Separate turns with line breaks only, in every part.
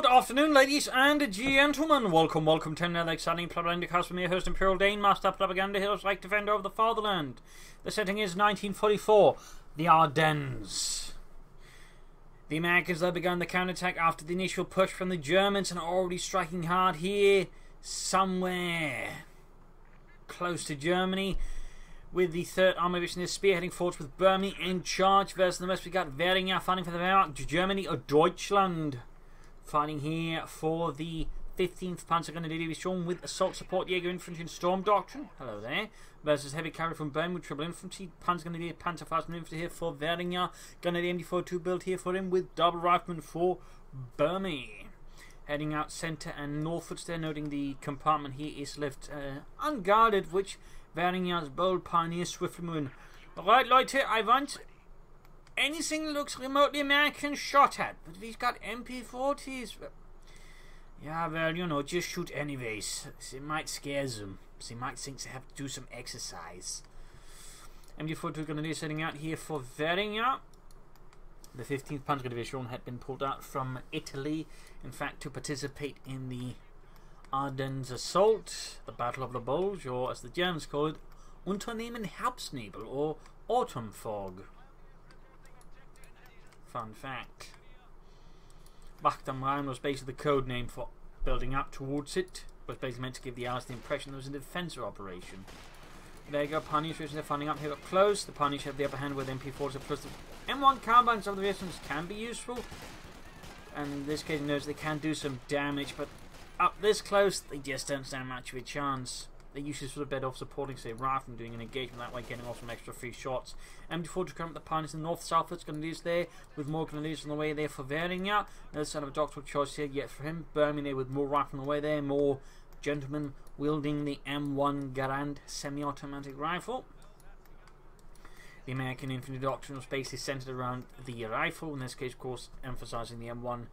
Good afternoon, ladies and gentlemen. Welcome to another exciting Propagandacast with me, host Imperial Dane, Master Propaganda Heroes like Defender of the Fatherland. The setting is 1944, the Ardennes. The Americans have begun the counterattack after the initial push from the Germans and are already striking hard here, somewhere close to Germany, with the 3rd Army Division is spearheading forwards with Burmie in charge. Versus the rest, we got Væringjar fighting for the Wehrmacht, Germany or Deutschland. Fighting here for the 15th Panzergrenadier Division with assault support, Jaeger infantry and storm doctrine. Hello there. Versus heavy cavalry from Burmie with triple infantry, Panzergrenadier, Panzerfaust infantry here for Væringjar. Grenadier MD42 built here for him with double rifleman for Burmie. Heading out centre and northwards there, noting the compartment here is left unguarded, which Væringjar's bold pioneers swiftly moving. Alright, Leute, I want anything that looks remotely American shot at, but he's got MP40s. Yeah, well, you know, just shoot anyways. It might scare them. They might think they have to do some exercise. MD42 Grenadier setting out here for Væringjar. The 15th Panzer Division had been pulled out from Italy, in fact, to participate in the Ardennes assault, the Battle of the Bulge, or as the Germans call it, Unternehmen Herbstnebel, or Autumn Fog. Fun fact. Wacht am Rhein was basically the code name for building up towards it. It was basically meant to give the Allies the impression there was a defensive operation. There you go, Pioneers they're finding up here up close. The Pioneers have the upper hand with MP40s plus the M1 carbines of the vehicles can be useful. And in this case, notice they can do some damage, but up this close, they just don't stand much of a chance. They usually sort of bed off supporting, say, rather than doing an engagement that way, getting off some extra free shots. MD4 to come up the Pioneers in the north-southwards, Grenadiers there, with more Grenadiers on the way there for Væringjar. Another son of a doctoral choice here yet for him. Burmie there with more rifle on the way there, more gentlemen wielding the M1 Garand semi-automatic rifle. The American infantry doctrine was basically centered around the rifle, in this case, of course, emphasizing the M1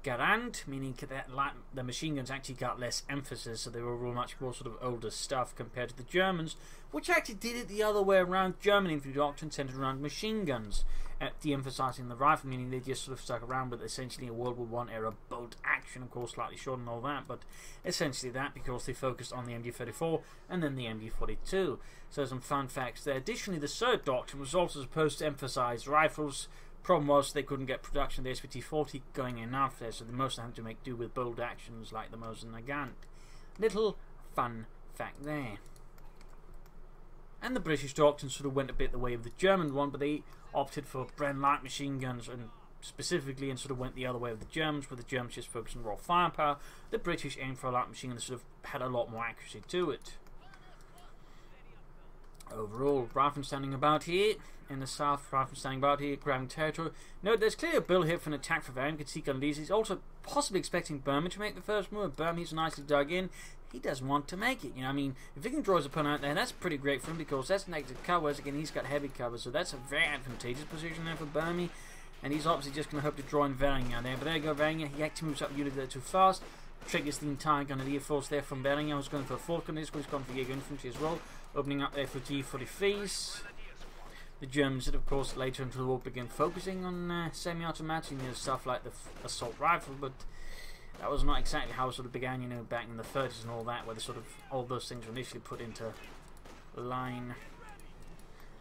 Garand, meaning that the machine guns actually got less emphasis, so they were all much more sort of older stuff compared to the Germans, which actually did it the other way around. German infantry doctrine centered around machine guns, de-emphasizing the rifle, meaning they just sort of stuck around with essentially a World War I era bolt action, of course slightly short and all that, but essentially that because they focused on the MD34 and then the MD42. So some fun facts there. Additionally, the third doctrine was also supposed to emphasize rifles. Problem was they couldn't get production of the SVT-40 going enough there, so they mostly had to make do with bold actions like the Mosin Nagant. Little fun fact there. And the British doctrine sort of went a bit the way of the German one, but they opted for Bren light machine guns and specifically and sort of went the other way of the Germans, where the Germans just focused on raw firepower. The British aimed for a light machine gun that sort of had a lot more accuracy to it. Overall, riflemen standing about here in the south, riflemen standing about here, grabbing territory. Note, there's clearly a bill here for an attack for Væringjar. You can see Grenadiers. He's also possibly expecting Burmie to make the first move. Burmie's nicely dug in. He doesn't want to make it. You know, I mean, if he can draw his opponent out there, that's pretty great for him because that's negative cover. Again, he's got heavy cover, so that's a very advantageous position there for Burmie. And he's obviously just going to hope to draw in Væringjar there. But there you go, Væringjar. He actually moves up the unit there too fast. Triggers the entire Grenadier force there from Væringjar, who's going for a 4th Grenadier, who's going for Jaeger infantry as well. Opening up there for G43s. The Germans did, of course, later into the war begin focusing on semi-automatic, you know, stuff like the assault rifle, but that was not exactly how it sort of began, you know, back in the 30s and all that, where the sort of all those things were initially put into line.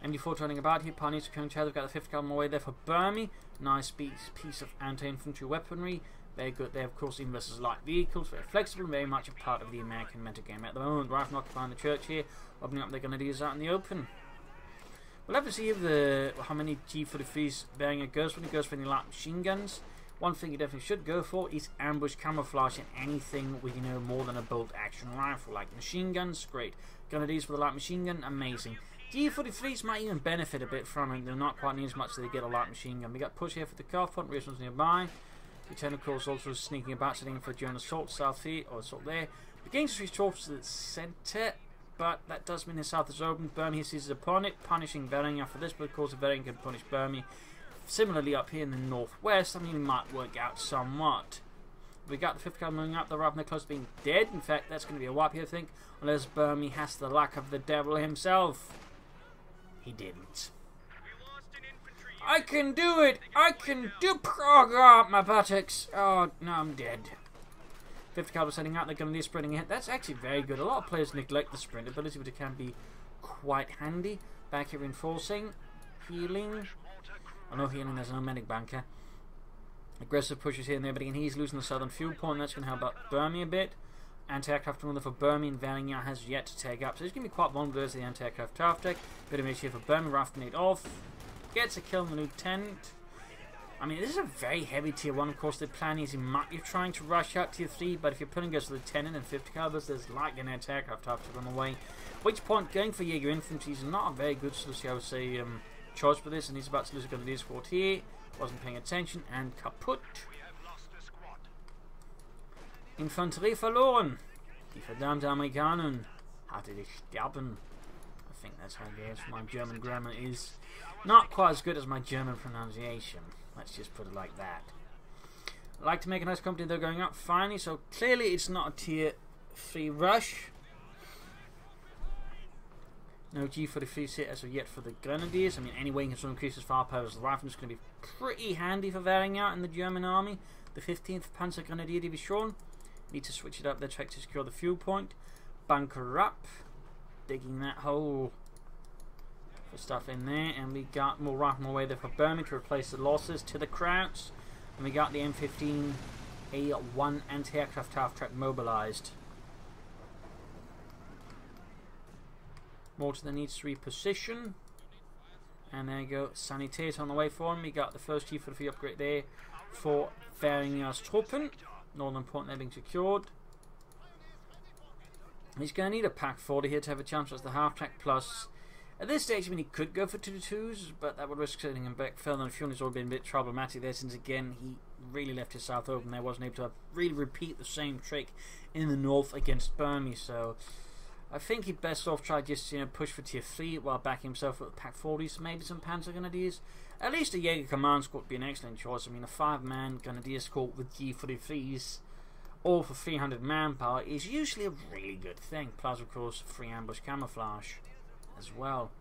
MD4 turning about here, Pioneers securing each other. We've got the 5th Cavalry on the way there for Burmie. Nice piece of anti-infantry weaponry. Very good there, of course, even versus light vehicles. Very flexible, very much a part of the American metagame at the moment. Riflemen occupying the church here, opening up their Grenadiers out in the open. We'll have to see if how many G43s Væringjar goes for. He goes for any light machine guns. One thing you definitely should go for is ambush camouflage and anything with, you know, more than a bolt action rifle. Like machine guns, great. Grenadiers with a light machine gun, amazing. G43s might even benefit a bit from it. They're not quite near as much as they get a light machine gun. We got push here for the car front, rear ones nearby. Lieutenant, of course, also sneaking about, sitting in for a German assault south here, or assault there. Beginning to switch towards the centre, but that does mean the south is open. Burmie sees his opponent, punishing Væringjar for this, but of course, if Væringjar can punish Burmie. Similarly, up here in the northwest, I mean, it might work out somewhat. We got the 5th Cavalry moving up, the riflemen close to being dead. In fact, that's going to be a wipe here, I think, unless Burmie has the luck of the devil himself. He didn't. I can do it! I can do Praga! My buttocks! Oh, no, I'm dead. 50 caliber setting out, they're going to be sprinting ahead. That's actually very good. A lot of players neglect the sprint ability, but it can be quite handy. Back here reinforcing. Healing. Oh, no healing, there's no medic banker. Aggressive pushes here and there, but again, he's losing the southern fuel point. That's going to help out Burmie a bit. Anti-aircraft runner for Burmie and Væringjar has yet to take up. So he's going to be quite vulnerable as the anti-aircraft half deck. Bit of issue for Burmie, rafting it off. Gets a kill on the lieutenant. I mean, this is a very heavy tier 1. Of course, the plan is you might be trying to rush out tier 3, but if you're putting us to lieutenant and 50 calibers, there's like an anti-aircraft half to run away. Which point, going for Jaeger infantry is not a very good solution, I would say, choice for this, and he's about to lose a gun to squad here. Wasn't paying attention, and kaput. Infantry verloren. Die verdammte Amerikaner hatte dich sterben. I think that's how it goes. My German grammar is not quite as good as my German pronunciation. Let's just put it like that. I like to make a nice company they're going up finally, so clearly it's not a tier 3 rush. No G for the free set as of yet for the Grenadiers. I mean, any way you can sort of increase his firepower as the rifle is going to be pretty handy for Væringjar in the German army. The 15th Panzer Grenadier Division. Need to switch it up there, try to secure the fuel point. Bunker up. Digging that hole for stuff in there. And we got more rifle away there for Burmie to replace the losses to the Krauts. And we got the M15A1 anti-aircraft half-track mobilized. Mortar that needs to reposition. And there you go. Sanitate on the way for him. We got the first G for the free upgrade there for Væringjar's Truppen. Northern point there being secured. He's going to need a pack 40 here to have a chance as the half-track plus. At this stage, I mean, he could go for 2-2s, but that would risk setting him back further, and fuel has already been a bit problematic there since, again, he really left his south open there. Wasn't able to really repeat the same trick in the north against Burmie, so I think he'd best off try just, you know, push for tier 3 while backing himself with pack 40s, maybe some Panzer Grenadiers. At least a Jaeger command squad would be an excellent choice. I mean, a 5-man Grenadier squad with G43s, all for 300 manpower, is usually a really good thing. Plus, of course, free ambush camouflage as well.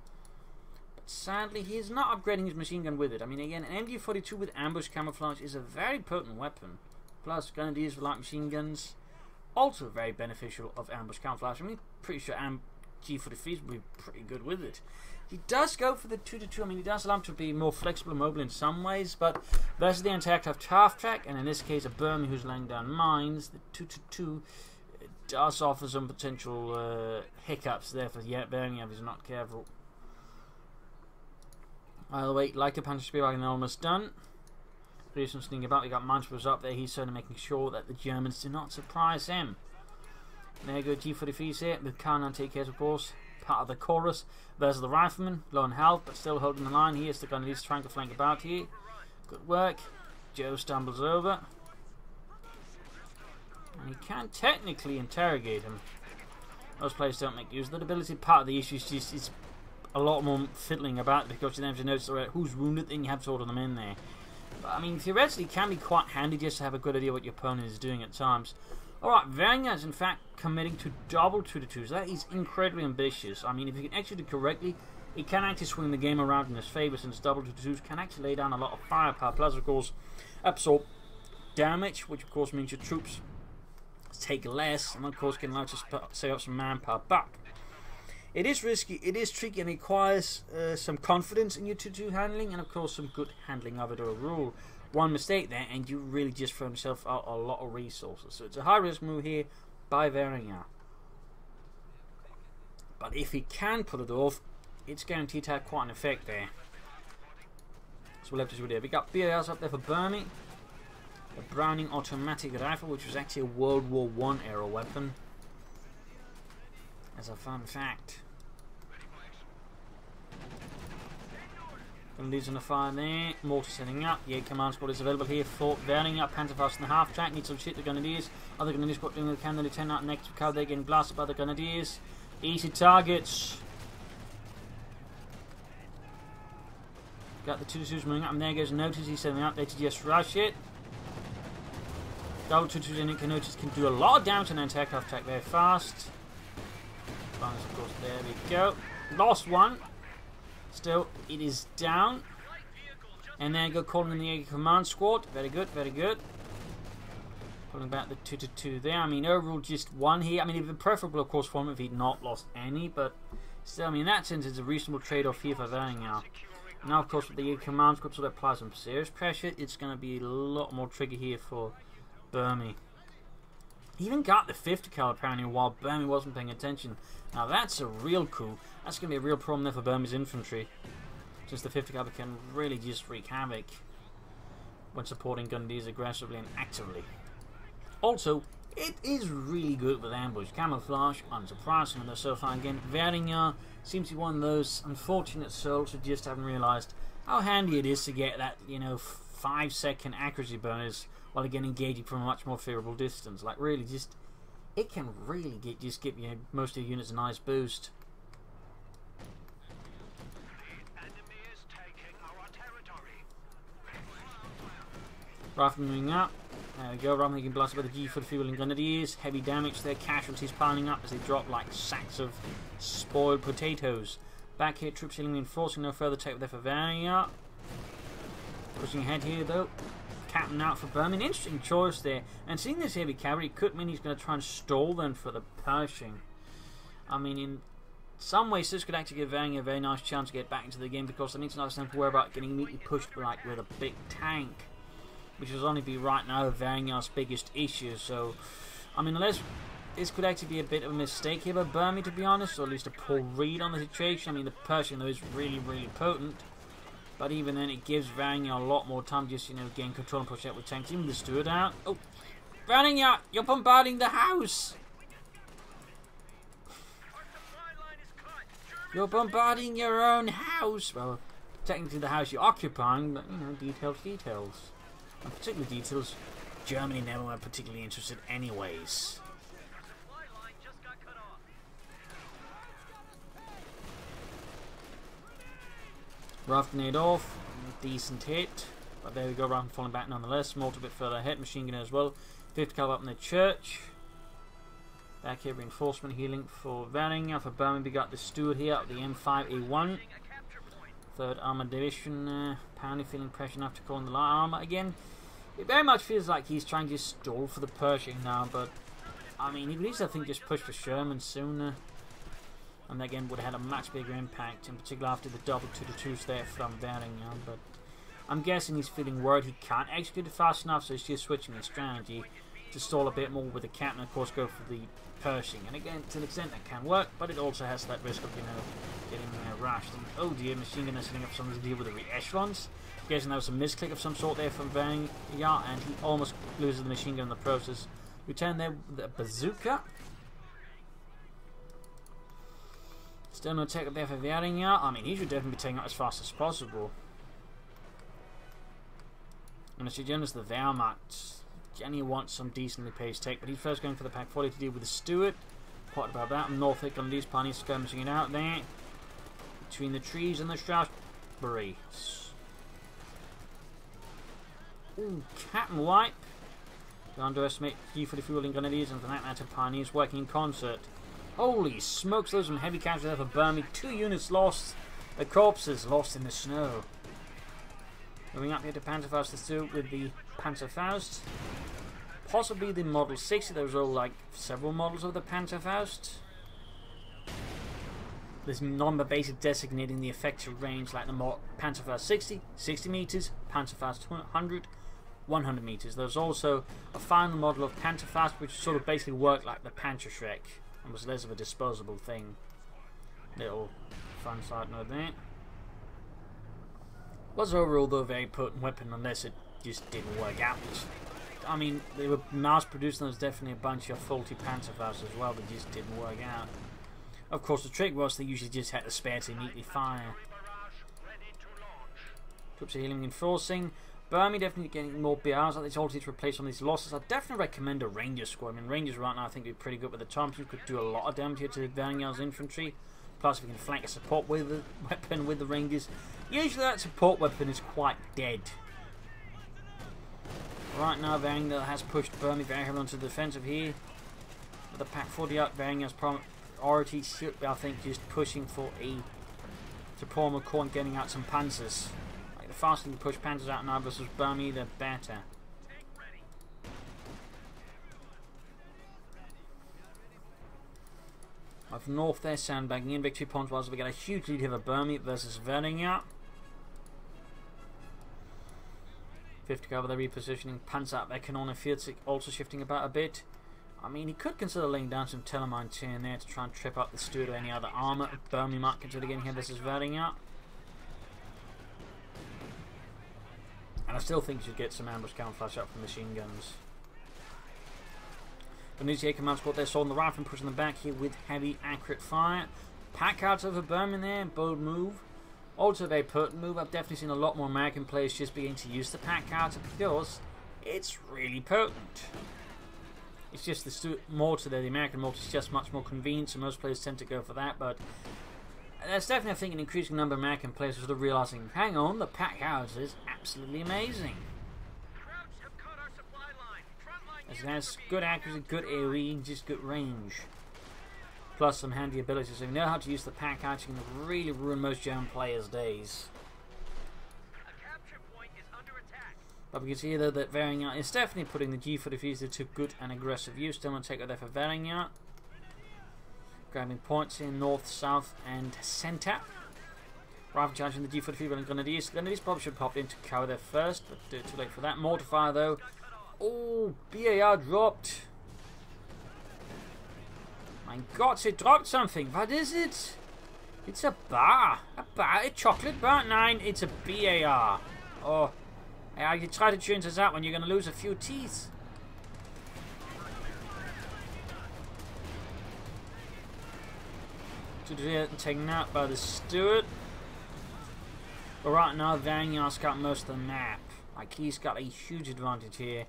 But sadly, he is not upgrading his machine gun with it. I mean, again, an MG42 with ambush camouflage is a very potent weapon. Plus, Grenadiers with light machine guns, also very beneficial of ambush camouflage. I mean, pretty sure G43s will be pretty good with it. He does go for the 2-2. I mean, he does allow him to be more flexible and mobile in some ways, but versus the anti-aircraft half-track, and in this case a Burmie who's laying down mines, the 2-2 does offer some potential hiccups there for Væringjar if he's not careful. Either way, like the Panzer Spearwagon almost done. Do some sneaking about. We got Manchur's up there. He's certainly making sure that the Germans do not surprise him. There you go, G43s here with Karnan take care, of course. Part of the chorus. There's the rifleman, low on health, but still holding the line. He is the gun he's trying to flank about here. Good work. Joe stumbles over. And he can technically interrogate him. Most players don't make use of that ability. Part of the issue is just it's a lot more fiddling about because you then have to notice who's wounded, then you have to order them in there. But I mean, theoretically, it can be quite handy just to have a good idea what your opponent is doing at times. Alright, Væringjar is in fact committing to double 2-2s. That is incredibly ambitious. I mean, if you can execute it correctly, it can actually swing the game around in his favour, since double 2-2s can actually lay down a lot of firepower. Plus, of course, absorb damage, which of course means your troops take less, and of course can allow to save up some manpower. But it is risky, it is tricky, and it requires some confidence in your 2-2 handling, and of course some good handling of it overall. One mistake there, and you really just throw yourself out a lot of resources. So it's a high-risk move here by Væringjar. But if he can pull it off, it's guaranteed to have quite an effect there. So we'll have to see what there. We got BARs up there for Burmie. A Browning automatic rifle, which was actually a World War I era weapon. As a fun fact. Grenadiers on the fire there. Mortar setting up. Jaeger command squad is available here for Væringjar. Panzerfaust in the half track. Needs some shit. The Grenadiers. Other Grenadiers squad doing what they can. The lieutenant next to cover. They're getting blasted by the Grenadiers. Easy targets. Got the 2-2s moving up. And there goes Notice. He's setting up there to just rush it. Double 2-2s in it. Notice can do a lot of damage on an aircraft attack very fast. Bonus, of course. There we go. Lost one. Still, it is down. And then go calling in the Jaeger command squad. Very good, very good. Pulling back the 2-2 there. I mean, overall just one here. I mean, it'd be preferable, of course, for him if he'd not lost any, but still, I mean, in that sense, it's a reasonable trade-off here for Væringjar. Now, of course, with the Jaeger command squad sort of apply some serious pressure, it's going to be a lot more tricky here for Burmie. He even got the 50 cal apparently while Burmie wasn't paying attention. Now, that's a real coup. That's going to be a real problem there for Burmie's infantry, since the 50 cal can really just wreak havoc when supporting Gundis aggressively and actively. Also, it is really good with ambush. Camouflage, unsurprisingly though so far again. Væringjar seems to be one of those unfortunate souls who just haven't realised how handy it is to get that, 5-second accuracy bonus while again engaging from a much more favourable distance. Like really just, it can really give most of your units a nice boost. Rifle moving up. There we go, Rifle getting blasted by the G for the fueling grenadiers. Heavy damage there, casualties piling up as they drop like sacks of spoiled potatoes. Back here, troops healing reinforcing, no further take there for Væringjar. Pushing ahead here though. Captain out for Burmie. An interesting choice there. And seeing this heavy cavalry could mean he's going to try and stall them for the Pershing. I mean, in some ways this could actually give Væringjar a very nice chance to get back into the game, because they need to understand to worry about getting immediately pushed like with a big tank, which will only be right now Væringjar's biggest issue. So, I mean, unless this could actually be a bit of a mistake here by Burmie, to be honest, or at least a poor read on the situation. I mean, the Pershing though is really, really potent, but even then it gives Væringjar a lot more time just, gain control and push out with tanks. Even the steward out. Oh, Væringjar, you're bombarding the house! You're bombarding your own house! Well, technically the house you're occupying, but, details. And particular details, Germany never were particularly interested anyways. Rough grenade off, decent hit, but there we go, Rifle falling back nonetheless. Multiple bit further ahead, machine gun as well. 50 cal up in the church. Back here, reinforcement healing for Væringjar. For Burmie, we got the steward here at the M5A1. 3rd Armoured Division, apparently feeling pressure enough to call in the light armour again. It very much feels like he's trying to stall for the Pershing now, but I mean, he at least I think just push for Sherman sooner, and again would have had a much bigger impact, in particular after the double 2-2s there from Væringjar. But I'm guessing he's feeling worried he can't execute it fast enough, so he's just switching his strategy to stall a bit more with the captain, and of course go for the Pershing. And again, to an extent that can work, but it also has that risk of getting rushed. And oh dear, machine gunner setting up something to deal with the re-echelons. Guessing there was a misclick of some sort there from Væringjar, and he almost loses the machine gun in the process. Return there with a bazooka. Still no take up there for Væringjar. I mean, he should definitely be taking out as fast as possible. And as you notice, the Wehrmacht, Jenny wants some decently paced take, but he's first going for the Pack 40 to deal with the steward. What about that? Norfolk on these pioneers skirmishing it out there between the trees and the strawberry. Ooh, Captain Wipe. Don't underestimate G for the fueling grenadiers, and for that matter, pioneers working in concert. Holy smokes, those some heavy casualties there for Burmie. 2 units lost. The corpses lost in the snow. Moving up here to Panzerfaust 2 with the Panzerfaust. Possibly the Model 60. There's all like several models of the Panzerfaust. There's number basic designating the effective range, like the Panzerfaust 60, 60 meters, Panzerfaust 100, 100 meters. There's also a final model of Panzerfaust which sort of basically worked like the Panzerschreck and was less of a disposable thing. Little fun side note there. Was overall though a very potent weapon, unless it just didn't work out. I mean, they were mass produced, and there's definitely a bunch of faulty Panzerfausts as well that just didn't work out. Of course, the trick was they usually just had the spare to immediately fire. Troops are healing and enforcing. Burmie definitely getting more BRs like these all to replace some of these losses. I definitely recommend a Ranger squad. I mean, Rangers right now I think would be pretty good with the Thompson. Could do a lot of damage here to Væringjar's infantry. Plus, if we can flank a support with the weapon with the Rangers, usually that support weapon is quite dead. Right now, Væringjar has pushed Burmie very heavily onto the defensive here. With the Pack 40 out, Væringjar's priority should be, I think, just pushing for a support core and getting out some panzers. Like, the faster you push panzers out now versus Burmie, the better. Up north, they're sandbagging in victory points, whilst we get a huge lead here for Burmie versus Væringjar. 50 cover, they're repositioning. Panzer up their Kholodny Ferma also shifting about a bit. I mean, he could consider laying down some telemines here and there to try and trip up the Stuart or any other armour. Burmie might consider getting here versus Væringjar. And I still think you should get some ambush camouflage up from machine guns. The new Jaeger command squad, they're sold on the rifle and pushing them back here with heavy, accurate fire. Pack out over Burmie there, bold move. Also a very potent move. I've definitely seen a lot more American players just beginning to use the pack counter because it's really potent. It's just the mortar there, the American mortar is just much more convenient, so most players tend to go for that, but there's definitely, I think, an increasing number of American players sort of realizing, hang on, the pack house is absolutely amazing. It has good accuracy, good AoE, just good range. Plus some handy abilities. So if you know how to use the pack out, you can really ruin most German players' days. But we can see though that Væringjar is definitely putting the G45s to good and aggressive use. Still want to take it there for Væringjar. Grabbing points in north, south, and centre. Rifle charging the G45 and Grenadiers. Grenadiers probably should pop in to cover there first, but too late for that. Mortar fire though. Oh, BAR dropped. My God, it dropped something. What is it? It's a bar. A chocolate bar? Nine, it's a BAR. Oh, you try to change this out when you're going to lose a few teeth. Taken out by the Stuart. But right now, Væringjar's got most of the map. Like, he's got a huge advantage here.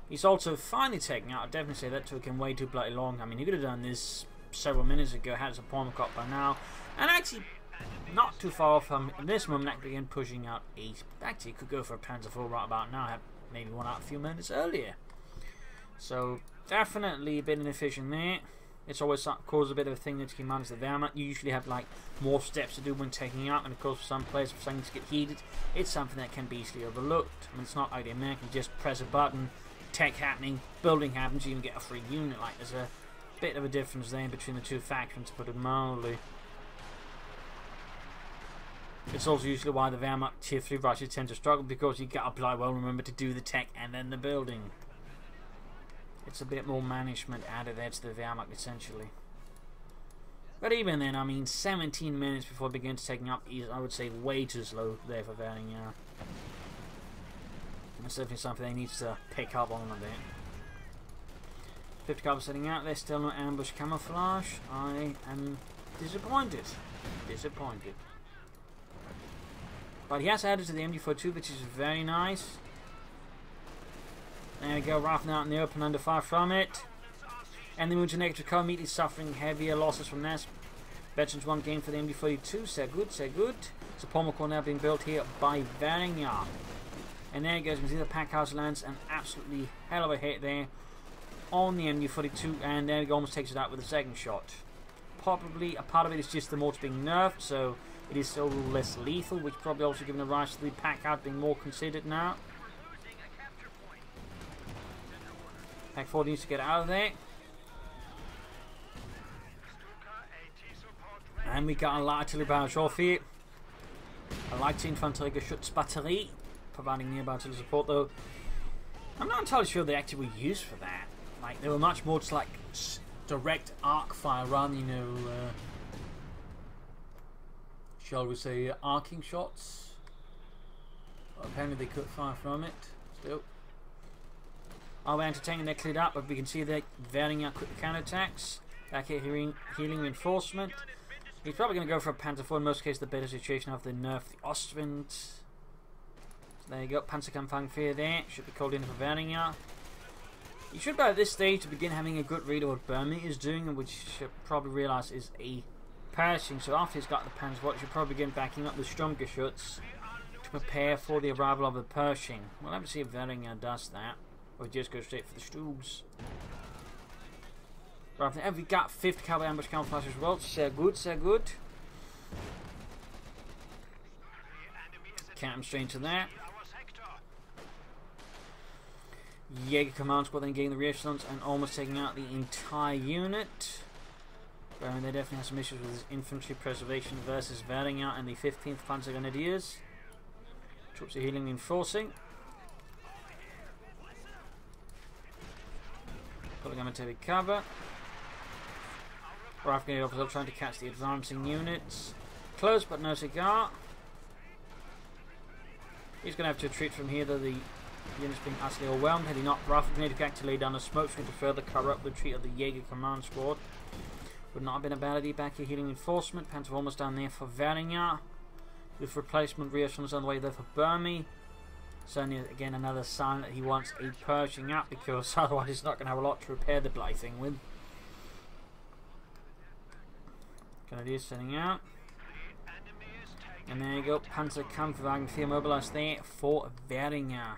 He's also finally taken out. I'd definitely say that took him way too bloody long. I mean, he could have done this several minutes ago, had some point clock by now. And actually, not too far off from this moment, actually begin pushing out 8. Actually, could go for a Panzer IV right about now. Had maybe one out a few minutes earlier. So, definitely a bit inefficient there. It's always caused a bit of a thing that you can manage the Wehrmacht. You usually have like more steps to do when taking out, and of course for some players, if things get heated, it's something that can be easily overlooked. I mean, it's not like the American just press a button, tech happening, building happens, you even get a free unit. Like, there's a bit of a difference there between the two factions, to put it mildly. It's also usually why the Wehrmacht tier 3 Russians tend to struggle, because you gotta well remember to do the tech and then the building. It's a bit more management added there to the Wehrmacht, essentially. But even then, I mean, 17 minutes before it begins taking up is, I would say, way too slow there for Væringjar. It's definitely something they need to pick up on a bit. 50 cover setting out, there's still no ambush camouflage. I am disappointed. Disappointed. But he has added to the MG42, which is very nice. There we go, rifling out in the open under fire from it. And the move to negative cover, immediately suffering heavier losses from this. Veterans 1 game for the MG42, so good, so good. So Pommelkorn now being built here by Væringjar. And there it goes, you can see the pack house lands an absolutely hell of a hit there on the MG42, and there we go, almost takes it out with a second shot. Probably a part of it is just the mortar being nerfed, so it is still less lethal, which probably also given the rise to the pack out being more considered now. Pack 4 needs to get out of there. And we got a light artillery barrage off here. A light infantry Geschützbatterie, providing nearby artillery support though. I'm not entirely sure they actually were used for that. Like, they were much more just like direct arc fire rather than, you know, shall we say, arcing shots. Well, apparently they could fire from it still. Our entertaining, they're cleared up, but we can see they're Væringjar quick counterattacks. Back here, healing reinforcement. He's probably going to go for a Panzer IV, in most cases the better situation after they nerf the Ostwind. So there you go, Panzerkampfwagen 4 there, should be called in for Væringjar. You should by this stage to begin having a good read of what Burmie is doing, which you should probably realise is a Pershing. So after he's got the Panzer IV, you should probably begin backing up the Sturmgeschütz to prepare for the arrival of the Pershing. We'll have to see if Væringjar does that, or just go straight for the Stugs. Right, have we got 50 caliber ambush camouflage as well? Sehr good, sehr good. Captain straight into that. Jaeger command squad then getting the reassurance and almost taking out the entire unit. Burmie, they definitely have some issues with his infantry preservation versus Væringjar and the 15th Panzer Grenadiers. Troops are healing and enforcing. Pulling them into cover. Rifle officer trying to catch the advancing units. Close but no cigar. He's going to have to retreat from here, though the units being utterly overwhelmed. Heading up, Rifle Grenadier back to lay down a smoke screen to further cover up the retreat of the Jaeger command squad. Would not have been a bad idea back here, healing reinforcement. Panzer almost down there for Væringjar. With replacement reassurance on the way there for Burmie. Certainly, again, another sign that he wants a Pershing up, because otherwise he's not going to have a lot to repair the bloody thing with. Grenadiers sending out. And there you go, Panzerkampfwagen 4 mobilised there for Væringjar.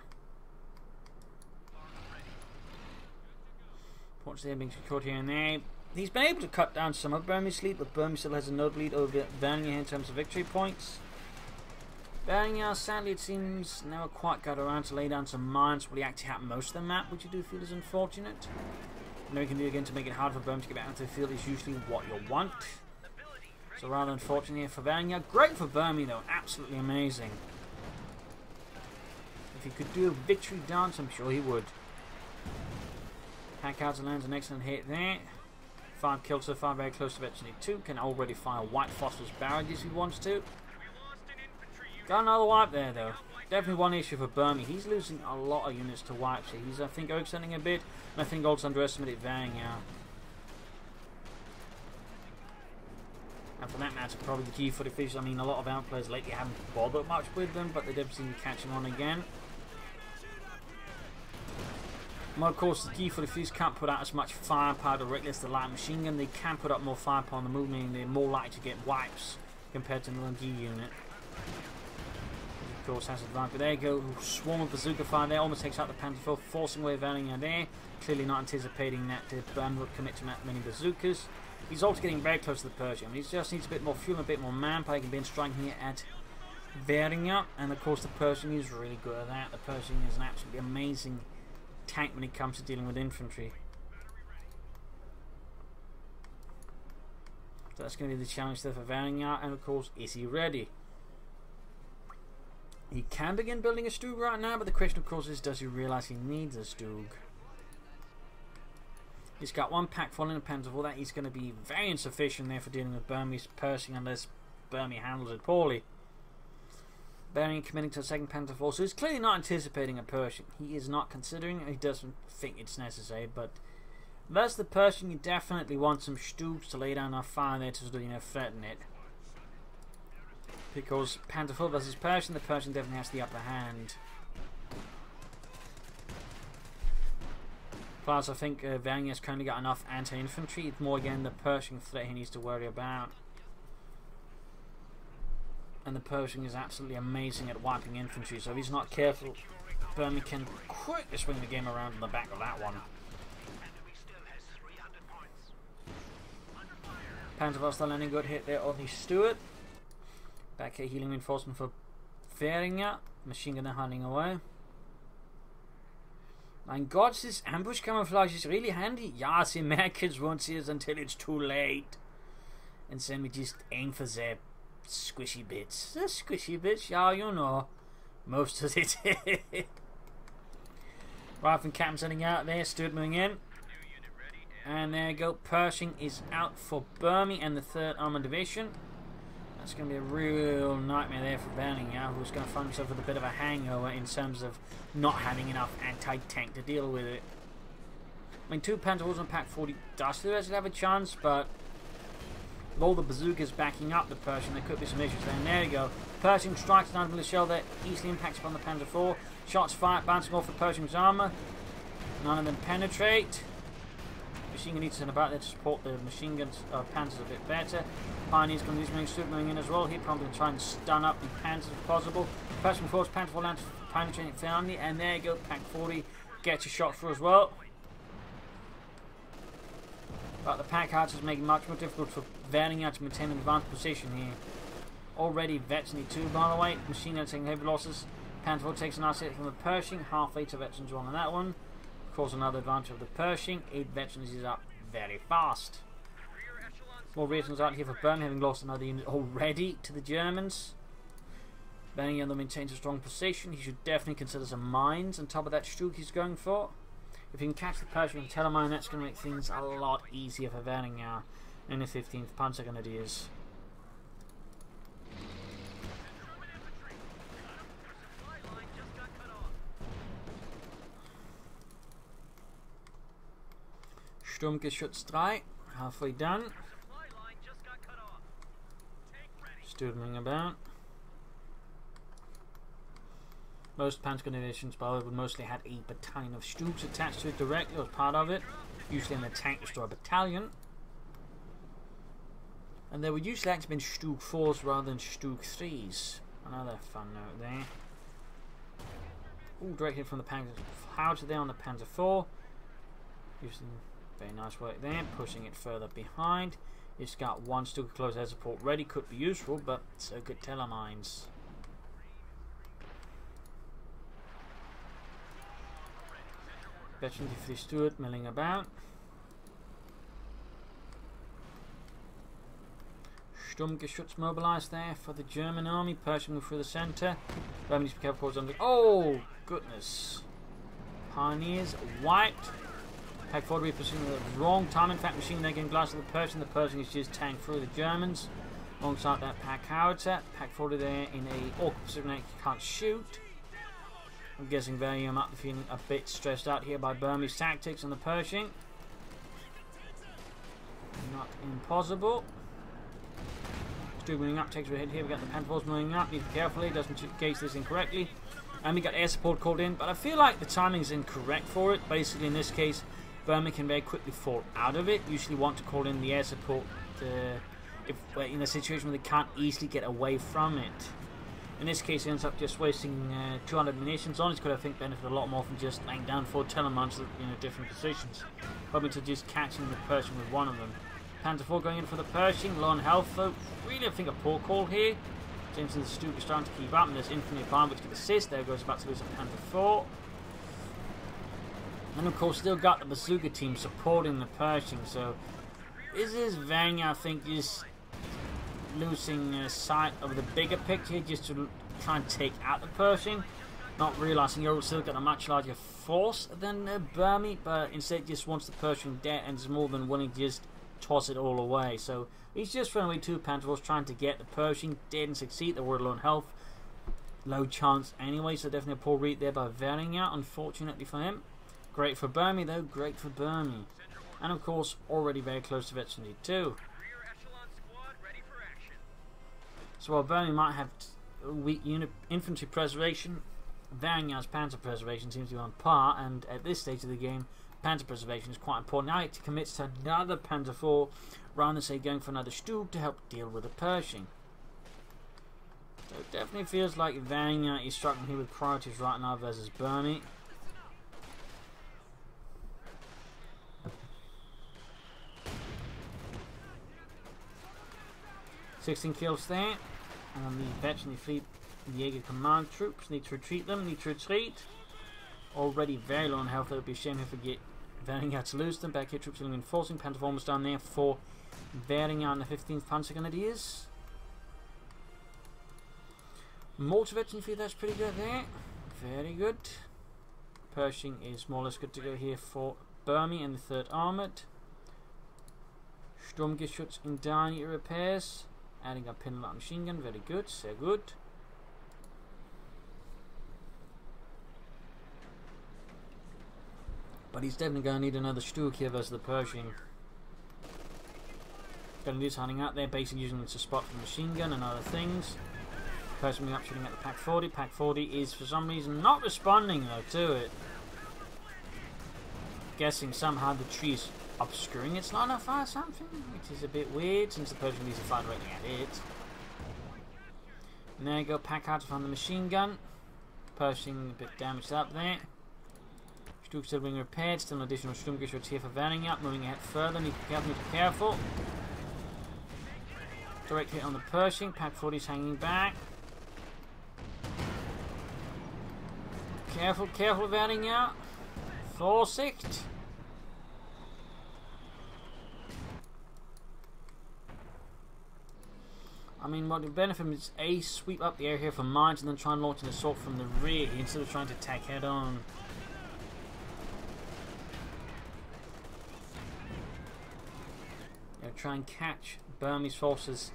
Ports there being secured here and there. He's been able to cut down some of Burmie's lead, but Burmie still has a notable lead over Væringjar in terms of victory points. Væringjar, sadly, it seems, never quite got around to lay down some mines where he actually had most of the map, which you do feel is unfortunate. And then we can do again to make it hard for Burmie to get back into the field is usually what you want. So rather unfortunate here for Væringjar. Great for Burmie though, absolutely amazing. If he could do a victory dance, I'm sure he would. Hackouts lands an excellent hit there. 5 kills so far, very close to eventually 2. Can already fire White Phosphorus barrages if he wants to. Got another wipe there though. Definitely one issue for Burmie. He's losing a lot of units to wipes here. He's, I think, overextending a bit, and I think also underestimated Væringjar. And for that matter, probably the key for the fish. I mean, a lot of outplayers lately haven't bothered much with them, but they definitely seem to be catching on again. Well, of course, the key for the fish can't put out as much firepower directly as the light machine gun. They can put up more firepower on the move, meaning they're more likely to get wipes compared to the Lungi unit. Of course, has advantage. But there you go, swarm of bazooka fire there, almost takes out the Panzer IV, forcing away Væringjar there. Clearly not anticipating that Burmie would commit to that many bazookas. He's also getting very close to the Pershing. I mean, he just needs a bit more fuel and a bit more manpower. He can be striking here at Væringjar, and of course the Pershing is really good at that. The Pershing is an absolutely amazing tank when it comes to dealing with infantry. So that's going to be the challenge there for Væringjar, and of course, is he ready? He can begin building a Stug right now, but the question of course is, does he realise he needs a Stug? He's got one pack full in a Panzer IV. That is going to be very insufficient there for dealing with Burmie's Pershing unless Burmie handles it poorly. Væringjar committing to a second Panzer IV, so he's clearly not anticipating a Pershing. He is not considering it. He doesn't think it's necessary, but that's the Pershing. You definitely want some Stugs to lay down enough fire there to sort of, you know, threaten it. Because Panzer IV versus Pershing, the Pershing definitely has the upper hand. Plus, I think Væringjar's currently got enough anti-infantry. It's more again the Pershing threat he needs to worry about. And the Pershing is absolutely amazing at wiping infantry, so if he's not careful, Burmie can quickly swing the game around in the back of that one. Panzer IV still landing good hit there on the Stuart. Back here healing reinforcement for Væringjar. Machine gunner hunting away. My God, this ambush camouflage is really handy. Yes, the Americans won't see us until it's too late. And then we just aim for the squishy bits. The squishy bits, yeah, you know. Most of it. Rifle Captain sending out there, Stuart moving in. And there you go, Pershing is out for Burmie and the 3rd Armoured Division. That's going to be a real nightmare there for Væringjar, who's going to find himself with a bit of a hangover in terms of not having enough anti-tank to deal with it. I mean, 2 Panzer IVs on Pack 40 does still have a chance, but with all the bazookas backing up the Pershing, there could be some issues there. And there you go. Pershing strikes down with a shell that easily impacts upon the Panzer IV. Shots fired, bouncing off the Pershing's armour. None of them penetrate. Machine gun needs to send about there to support the machine guns Panzers a bit better. Pioneer's going to be moving in as well. He'll probably try and stun up the Panzers if possible. Pershing force Panzer IV lands penetrating finally, and there you go, Pack 40 gets a shot through as well. But the pack house is making it much more difficult for Væringjar to maintain an advanced position here. Already Veteran 2, by the way. Machine gun taking heavy losses. Panzer IV takes a nice hit from the Pershing. Halfway to Veterans 1 on that one. Of course, another advantage of the Pershing. 8 Veterans is up very fast. More reasons out here for Burmie, having lost another unit already to the Germans. Væringjar though maintains a strong position. He should definitely consider some mines on top of that Stug he's going for. If he can catch the Pershing and Telemine, that's going to make things a lot easier for Væringjar in the 15th Panzergrenadiers. Sturmgeschütz 3, halfway done. Stürming about. Most Panzer divisions, by the way, would mostly have a battalion of Stugs attached to it directly or part of it, usually in the tank destroyer battalion. And they would usually actually been Stug 4s rather than Stug 3s. Another fun note there. All directed from the Panzer Howitzer there on the Panzer IV. Using very nice work there, pushing it further behind. It's got one Stug close air support ready, could be useful, but so good telemines. Veteran Infantry Stewart milling about. Sturmgeschütz mobilized there for the German army, pushing through the centre. Burmese needs to be careful. Oh goodness! Pioneers wiped. Pack 4 repositioning at the wrong time. In fact, machine gun getting blasted the Pershing. The Pershing is just tanked through the Germans. Alongside that Pack Howitzer. Pack 40 there in a awkward position. He can't shoot. I'm guessing Væringjar might be feeling a bit stressed out here by Burmese tactics on the Pershing. Not impossible. Stug moving up, takes a hit here. We got the Panthers moving up. Need to be careful. He doesn't gauge this incorrectly. And we got air support called in, but I feel like the timing is incorrect for it. Basically, in this case, Burmie can very quickly fall out of it. Usually want to call in the air support if in a situation where they can't easily get away from it. In this case, he ends up just wasting 200 munitions on it. Could, I think, benefit a lot more from just laying down 4 telemines in different positions. Probably to just catching the Pershing with one of them. Panzer IV going in for the Pershing, low on health though. Really, I think a poor call here. Jameson the Stug is starting to keep up, and there's infantry behind which can assist. There goes about to lose a Panzer IV. And of course, still got the bazooka team supporting the Pershing. So, this is Væringjar, I think, is losing sight of the bigger picture just to try and take out the Pershing, not realizing you're still got a much larger force than Burmie, but instead just wants the Pershing dead and is more than willing to just toss it all away. So he's just throwing away 2 Panthers, trying to get the Pershing dead and succeed. They were low on health, low chance anyway, so definitely a poor read there by Væringjar, unfortunately for him. Great for Burmie though, great for Burmie. And of course already very close to Veteran 2. So while Burmie might have weak infantry preservation, Væringjar's panzer preservation seems to be on par, and at this stage of the game, panzer preservation is quite important. Now he commits to another Panzer IV, rather than say going for another Stug to help deal with the Pershing. So it definitely feels like Væringjar is struggling here with priorities right now versus Burmie. $16 kills there, and the veteran fleet, the Jaeger command troops need to retreat them, Already very low on health. It would be a shame if we get Væringjar to lose them. Back here, troops are reinforcing. Panzer almost down there for Væringjar and the 15th Panzergrenadiers. Mortar veteran fleet, that's pretty good there. Very good. Pershing is more or less good to go here for Burmie and the 3rd Armoured. Sturmgeschütz in down repairs. Adding a pin light machine gun, very good, sehr good. But he's definitely going to need another Stug here versus the Pershing. Grenadiers hunting out there, basically using it as a spot for the machine gun and other things. Pershing up shooting at the Pack 40. Pack 40 is for some reason not responding though to it. Guessing somehow the tree's obscuring its line of fire or something, which is a bit weird since the Pershing needs to fire directly at it. And there you go, Pack out from the machine gun. Pershing a bit damaged up there. Stug still being repaired, still an additional Sturmgeschütz here for Væringjar, moving ahead further, need to be careful. Direct hit on the Pershing. Pack 40's hanging back. Careful, careful, Væringjar. Forsicht. I mean, what the benefit is A, sweep up the air here for mines and then try and launch an assault from the rear instead of trying to attack head on. Yeah, try and catch Burmese forces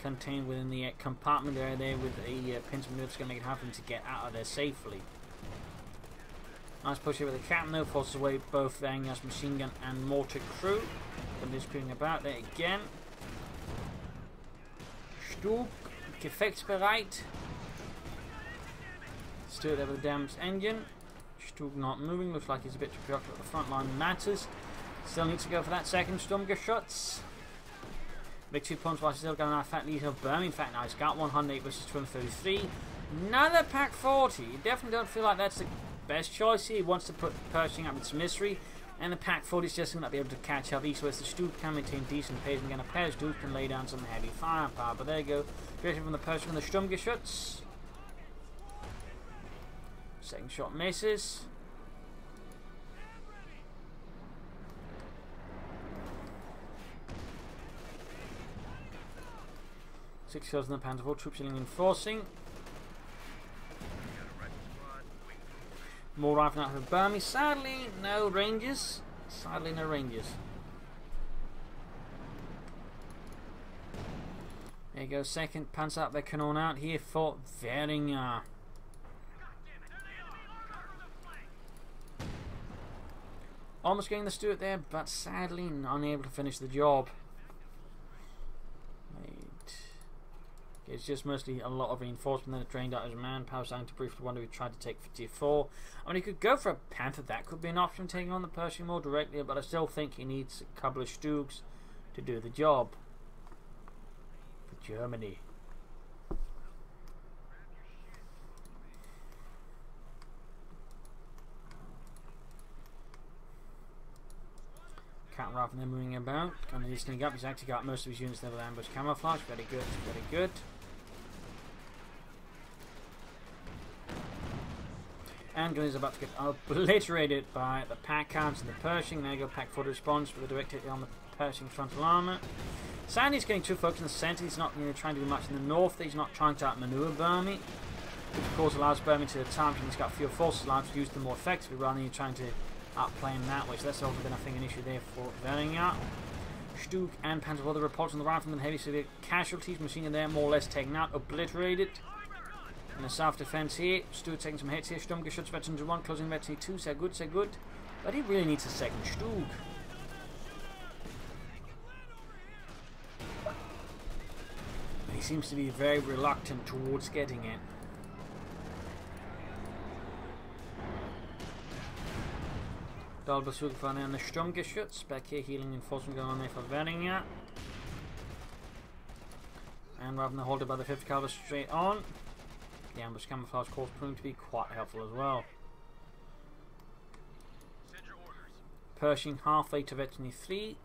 contained within the compartment area there with a pins maneuver that's going to make it hard for them to get out of there safely. Nice push here with the captain though, forces away both Væringjar's machine gun and mortar crew. But they're screwing about there again. Stug, gefechtsbereit. Still there with the damaged engine. Stug not moving, looks like he's a bit too preoccupied with the front line matters. Still needs to go for that second Sturmgeschütz. Big 2 points while he's still going on a fat lead of Burmie. In fact, now he's got 108 versus 233. Another pack 40. You definitely don't feel like that's the best choice here. He wants to put Pershing up in some misery. And the pack 40 is just going to be able to catch up east-west. The Stug can maintain decent pace. And again, a pair of Stugs can lay down some heavy firepower. But there you go. Directly from the Pershing and the Sturmgeschütz. Second shot misses. Six kills in the Panzer IV. Troops yelling enforcing. More rifling out of Burmie. Sadly, no Rangers. Sadly, no Rangers. There you go. Second Panzer up their cannon out here for Væringjar. Almost getting the Stuart there, but sadly unable to finish the job. It's just mostly a lot of reinforcement that drained out his manpower, starting to briefly wonder if he tried to take 54. I mean, he could go for a Panther, that could be an option, taking on the Pershing more directly, but I still think he needs a couple of Stugs to do the job. For Germany. Cat Rifle they're moving about. And he's sneaking up. He's actually got most of his units there with ambush camouflage. Very good, very good. And Gunny's about to get obliterated by the pack counts and the Pershing. There you go, pack 40 response with a direct hit on the Pershing frontal armour. Sandy's getting too focused in the centre. He's not trying to do much in the north. He's not trying to outmaneuver Burmie, which of course allows Burmie to attack, and he's got fewer forces allowed to use them more effectively rather than trying to outplay him that way. So that's also been, I think, an issue there for Væringjar. Stug and Panzer IV, the reports on the riflemen, heavy severe casualties. Machine gun there, more or less taken out, obliterated. In the south defence here, Stug taking some hits here. Sturmgeschütz veteran to 1, closing veteran 2. So good, so good. But he really needs a second Stug. He seems to be very reluctant towards getting it. Dalbasuga finally on the Sturmgeschütz. Back here, healing enforcement going on there for Væringjar. And rather than hold it by the 50 caliber straight on, the ambush camouflage course proving to be quite helpful as well. Pershing halfway to veteran 3.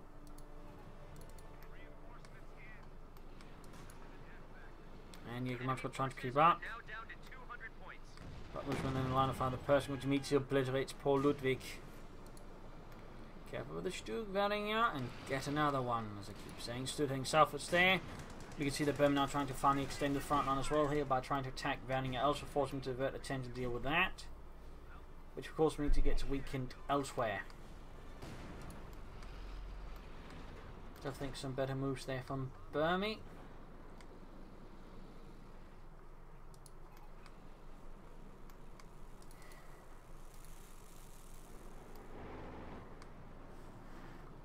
And Jaeger trying to keep up. But which one in the line of fire, the Pershing which immediately obliterates poor Ludwig. Careful with the Stug, Væringjar, and get another one, as I keep saying. Stug heading southwards there. You can see the Burmie now trying to finally extend the front line as well here by trying to attack Væringjar elsewhere, forcing him to divert attention to deal with that. Which of course we need to get weakened elsewhere. So I think some better moves there from Burmie.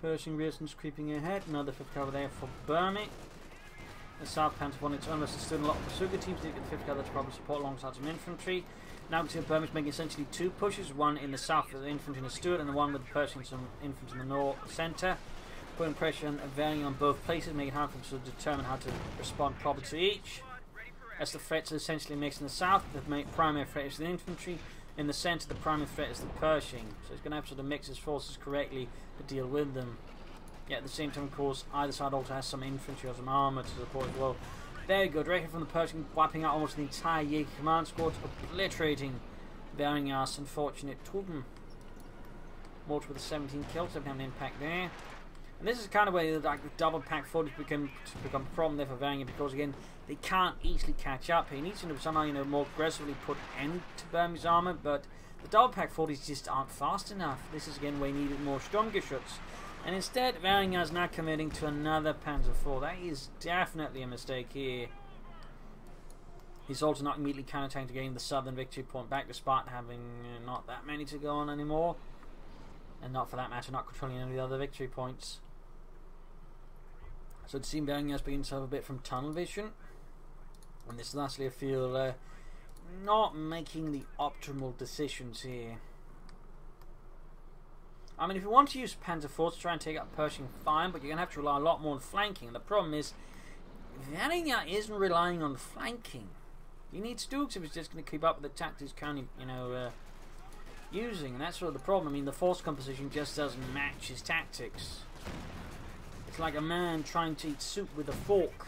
Pershing Reason's creeping ahead. Another 5th cover there for Burmie. The South Panzer on its own versus still a lot of Pursuga teams. They get the 5th cover to probably support alongside some infantry. Now we see Burmie's making essentially 2 pushes. One in the south with the infantry and the Stuart, and the one with the Pershing and some infantry in the north centre. Putting pressure and varying on both places, making it hard for them to determine how to respond properly to each. As the threats are essentially mixed in the south, the primary threat is the infantry. In the centre, the primary threat is the Pershing. So he's going to have to mix his forces correctly to deal with them. Yeah, at the same time, of course, either side also has some infantry or some armour to support as well. There you go, directly from the Pershing, wiping out almost the entire Jaeger command squad, obliterating Væringjar's unfortunate Truppen. Mortar with a 17 kills, don't have an impact there. And this is kind of where like the double pack footage become a problem there for Væringjar, because again they can't easily catch up. He needs to somehow more aggressively put end to Burmie's armour, but the double pack footage just aren't fast enough. This is again where he needed more Sturmgeschütz. And instead Væringjar is now committing to another Panzer IV. That is definitely a mistake here. He's also not immediately counterattacking to gain the southern victory point back, despite having not that many to go on anymore. And not for that matter, not controlling any of the other victory points. So it seems Væringjar's beginning to have a bit from tunnel vision. And this lastly I feel not making the optimal decisions here. I mean, if you want to use Panzer IV to try and take out Pershing, fine, but you're going to have to rely a lot more on flanking. And the problem is, Væringjar isn't relying on flanking. He needs Dukes if he's just going to keep up with the tactics currently, using. And that's sort of the problem. I mean, the force composition just doesn't match his tactics. It's like a man trying to eat soup with a fork.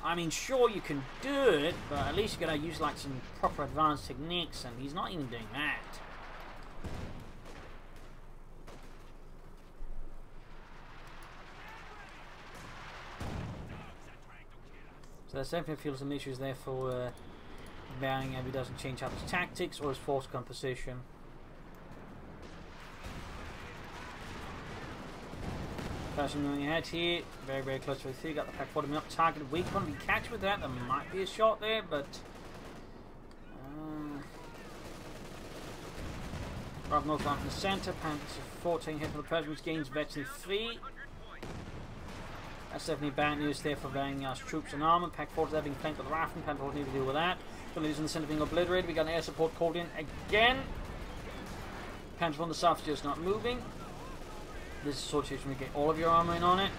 I mean, sure, you can do it, but at least you're going to use like some proper advanced techniques, and he's not even doing that. So there definitely feels some issues there for Væringjar if he doesn't change up his tactics or his force composition. Pershing moving ahead here, very, very close to the 3, got the pack 40 up, targeted weak one, we catch with that, there might be a shot there, but right north line from the centre, Panzer 14 hit for the Pershing, which gains veteran 3. That's definitely bad news there for Væringjar's troops and armour. Pack 4 is being flanked with the Raffen. Panzer 4 need to deal with that. Losing the centre being obliterated. We got an air support called in again. Panzer 4 on the south is just not moving. This is a sort of situation where you get all of your armour in on it.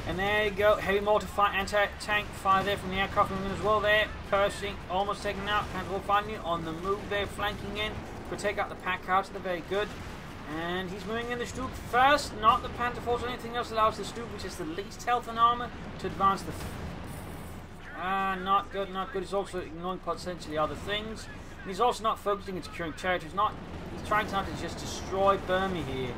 And there you go. Heavy mortar fire, anti-tank fire there from the aircraft moving as well there. Pershing almost taken out. Panzer 4 finally on the move there, flanking in. Could take out the pack out. They're very good. And he's moving in the Stug first, not the Panzer IV or anything else. Allows the Stug, which is the least health and armour, to advance the... not good, not good. He's also ignoring potentially other things. And he's also not focusing on securing territory. He's trying to just destroy Burmie here.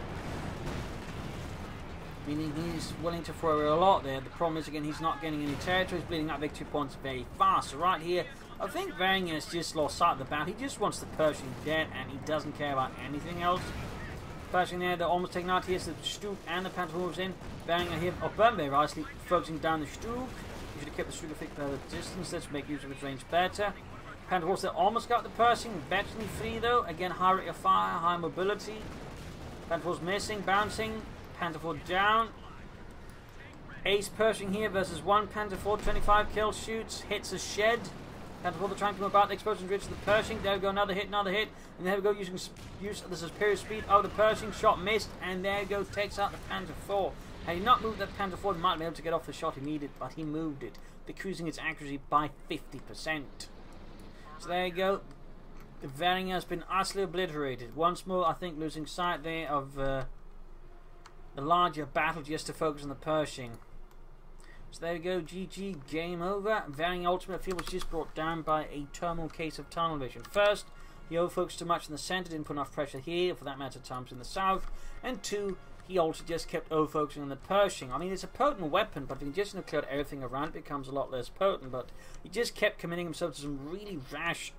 Meaning he's willing to throw a lot there. The problem is, again, he's not getting any territory. He's bleeding out victory points very fast. So right here, I think Væringjar has just lost sight of the battle. He just wants the Pershing dead, and he doesn't care about anything else. Pershing there, they're almost taking out here, so the Stug and the Panzer moves in. Væringjar here, or Burmie obviously, focusing down the Stug. You should have kept the Stug a bit better distance, let's make use of its range better. Panzer horse there almost got the Pershing, veteran 3 though, again high rate of fire, high mobility. Panzer horse missing, bouncing, Panzer 4 down. Ace Pershing here versus 1 Panzer 4, 25 kills, shoots, hits a shed. Panzer 4 trying to move about the explosion ridge to the Pershing. There we go, another hit, and there we go, using use of the superior speed of the Pershing. Shot missed, and there we go, takes out the Panzer 4. Had he not moved that Panzer 4, he might have been able to get off the shot he needed, but he moved it, decreasing its accuracy by 50%. So there you go. The Væringjar has been utterly obliterated. Once more, I think, losing sight there of the larger battle just to focus on the Pershing. So there we go, GG, game over. Væringjar ultimate field was just brought down by a terminal case of tunnel vision. First, he overfocused too much in the centre, didn't put enough pressure here, for that matter times in the south. And 2, he also just kept overfocusing on the Pershing. I mean, it's a potent weapon, but if you can just clear everything around, it becomes a lot less potent. But he just kept committing himself to some really rash,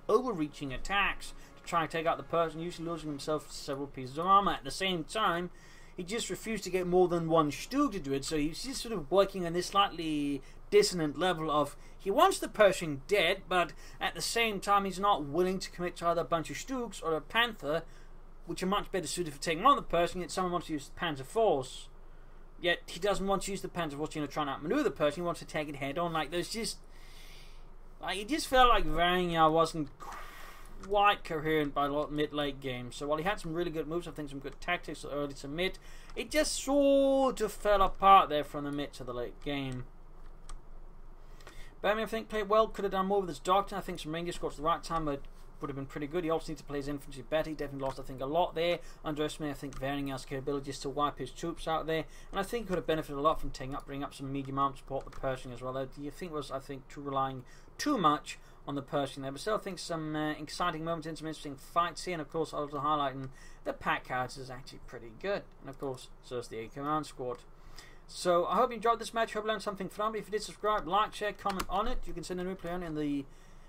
overreaching attacks to try and take out the Pershing, usually losing himself several pieces of armour. At the same time, he just refused to get more than 1 Stug to do it, so he's just sort of working on this slightly dissonant level of he wants the Pershing dead, but at the same time he's not willing to commit to either a bunch of Stugs or a Panther, which are much better suited for taking on the Pershing, yet someone wants to use the Panzer IV. Yet he doesn't want to use the Panzer IV, trying to outmaneuver the Pershing, he wants to take it head on. Like, there's just... Like, it just felt like Væringjar wasn't quite coherent by mid-late game. So while he had some really good moves, I think some good tactics early to mid, it just sort of fell apart there from the mid to the late game. Burmie, I think, played well, could have done more with his doctrine. I think some Rangers scored at the right time, but would have been pretty good. He also needs to play his infantry better. He definitely lost, I think, a lot there. Underestimated, I think, Væringjar's capabilities to wipe his troops out there. And I think he could have benefited a lot from bringing up some medium arm support the Pershing as well. Though do you think was, I think, relying too much on the Pershing there. But still, I think some exciting moments and some interesting fights here. And of course, also highlighting the pack characters is actually pretty good. And of course, so is the A Command Squad. So I hope you enjoyed this match. Hope you learned something from it. If you did, subscribe, like, share, comment on it. You can send a replay on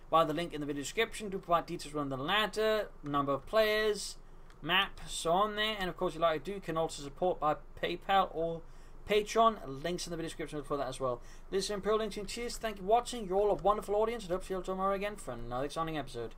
via the link in the video description. Do provide details around the ladder, number of players, map, so on there. And of course, if you like to do, you can also support by PayPal or Patreon. Links in the video description for that as well. This is Imperial Lynching. Cheers. Thank you for watching. You're all a wonderful audience. And hope to see you tomorrow again for another exciting episode.